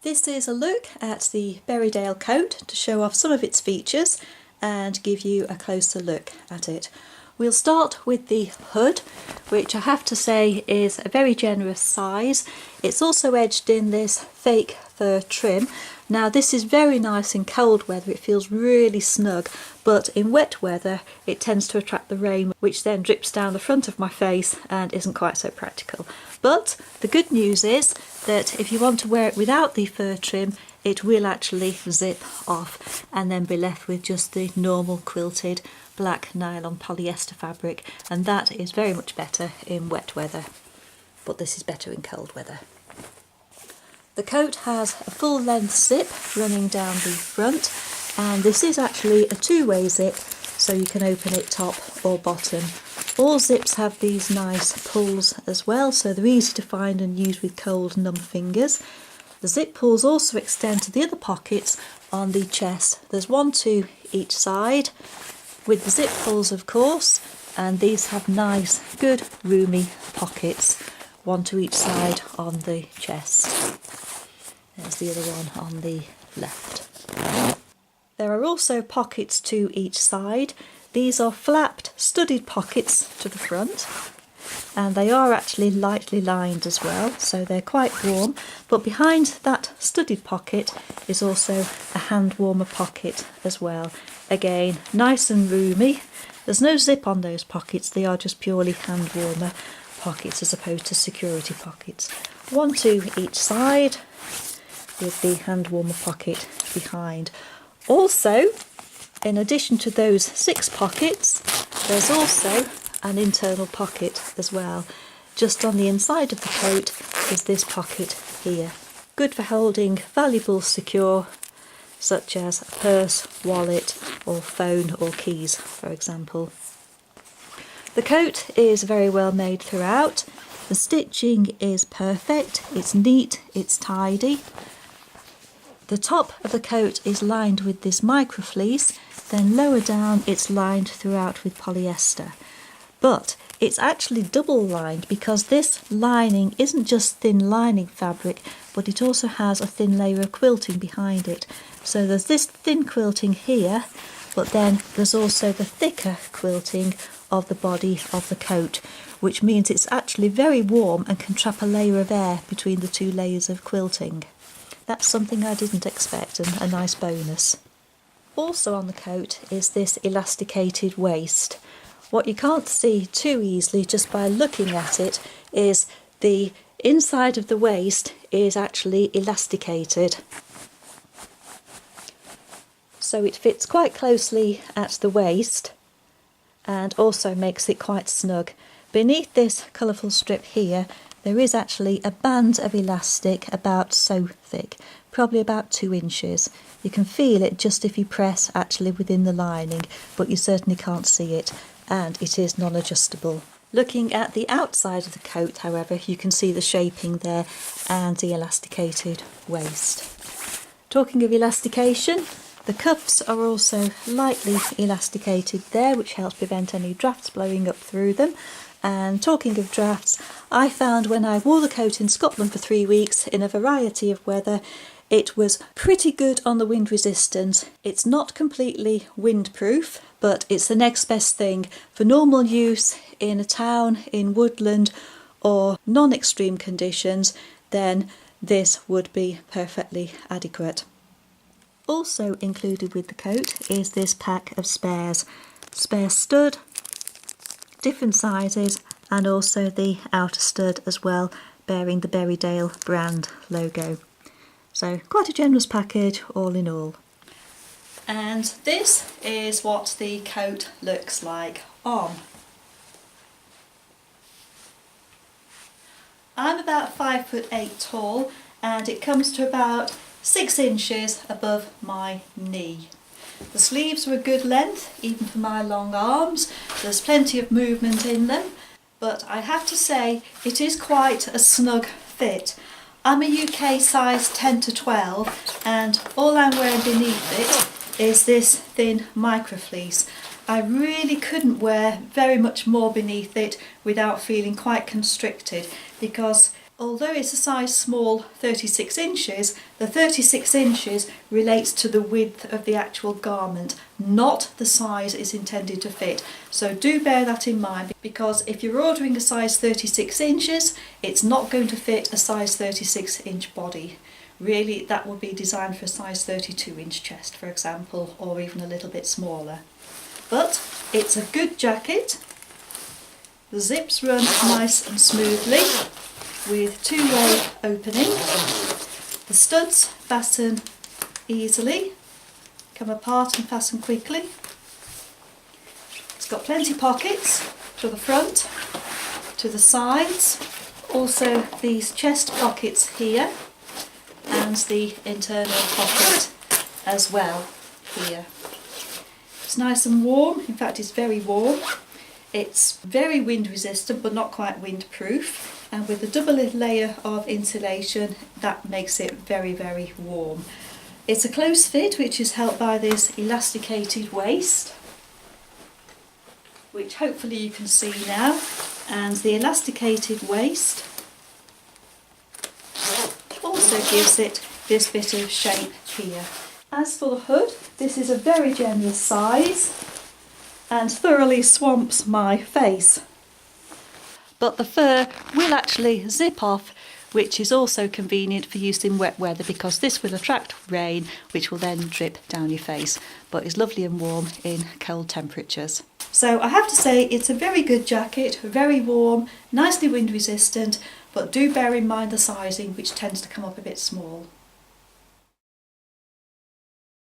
This is a look at the Berydale coat to show off some of its features and give you a closer look at it. We'll start with the hood, which I have to say is a very generous size. It's also edged in this fake fur trim. Now this is very nice in cold weather, it feels really snug, but in wet weather it tends to attract the rain, which then drips down the front of my face and isn't quite so practical. But the good news is that if you want to wear it without the fur trim, it will actually zip off and then be left with just the normal quilted black nylon polyester fabric, and that is very much better in wet weather, but this is better in cold weather. The coat has a full length zip running down the front, and this is actually a two-way zip, so you can open it top or bottom. All zips have these nice pulls as well, so they're easy to find and use with cold, numb fingers. The zip pulls also extend to the other pockets on the chest. There's one to each side with the zip pulls, of course, and these have nice, good, roomy pockets, one to each side on the chest. There's the other one on the left. There are also pockets to each side. These are flapped, studded pockets to the front, and they are actually lightly lined as well, so they're quite warm. But behind that studded pocket is also a hand warmer pocket as well. Again, nice and roomy. There's no zip on those pockets, they are just purely hand warmer pockets as opposed to security pockets. One to each side with the hand warmer pocket behind. Also, in addition to those 6 pockets, there's also an internal pocket as well. Just on the inside of the coat is this pocket here. Good for holding valuables secure, such as a purse, wallet, or phone or keys, for example. The coat is very well made throughout. The stitching is perfect, it's neat, it's tidy. The top of the coat is lined with this microfleece, then lower down it's lined throughout with polyester. But it's actually double lined because this lining isn't just thin lining fabric, but it also has a thin layer of quilting behind it. So there's this thin quilting here, but then there's also the thicker quilting of the body of the coat, which means it's actually very warm and can trap a layer of air between the 2 layers of quilting. That's something I didn't expect, and a nice bonus. Also on the coat is this elasticated waist. What you can't see too easily just by looking at it is the inside of the waist is actually elasticated. So it fits quite closely at the waist and also makes it quite snug. Beneath this colourful strip here, there is actually a band of elastic about so thick, probably about 2 inches. You can feel it just if you press actually within the lining, but you certainly can't see it, and it is non-adjustable. Looking at the outside of the coat, however, you can see the shaping there and the elasticated waist. Talking of elastication, the cuffs are also lightly elasticated there, which helps prevent any drafts blowing up through them. And talking of drafts, I found when I wore the coat in Scotland for 3 weeks in a variety of weather, it was pretty good on the wind resistance. It's not completely windproof, but it's the next best thing. For normal use in a town, in woodland, or non-extreme conditions, then this would be perfectly adequate. Also included with the coat is this pack of spares. Spare stud, different sizes, and also the outer stud as well, bearing the Berydale brand logo. So quite a generous package all in all. And this is what the coat looks like on. I'm about 5'8" tall, and it comes to about 6 inches above my knee. The sleeves are a good length, even for my long arms. There's plenty of movement in them, but I have to say it is quite a snug fit. I'm a UK size 10 to 12, and all I'm wearing beneath it is this thin microfleece. I really couldn't wear very much more beneath it without feeling quite constricted, because Although it's a size small, 36 inches, the 36 inches relates to the width of the actual garment, not the size it's intended to fit. So do bear that in mind, because if you're ordering a size 36 inches, it's not going to fit a size 36 inch body. Really, that would be designed for a size 32 inch chest, for example, or even a little bit smaller. But it's a good jacket. The zips run nice and smoothly, with two-way opening. The studs fasten easily, come apart and fasten quickly. It's got plenty of pockets to the front, to the sides, also these chest pockets here, and the internal pocket as well here. It's nice and warm, in fact it's very warm. It's very wind resistant but not quite windproof, and with a double layer of insulation that makes it very, very warm. It's a close fit, which is helped by this elasticated waist, which hopefully you can see now, and the elasticated waist also gives it this bit of shape here. As for the hood, this is a very generous size and thoroughly swamps my face. But the fur will actually zip off, which is also convenient for use in wet weather, because this will attract rain, which will then drip down your face, but is lovely and warm in cold temperatures. So I have to say it's a very good jacket, very warm, nicely wind resistant, but do bear in mind the sizing, which tends to come up a bit small.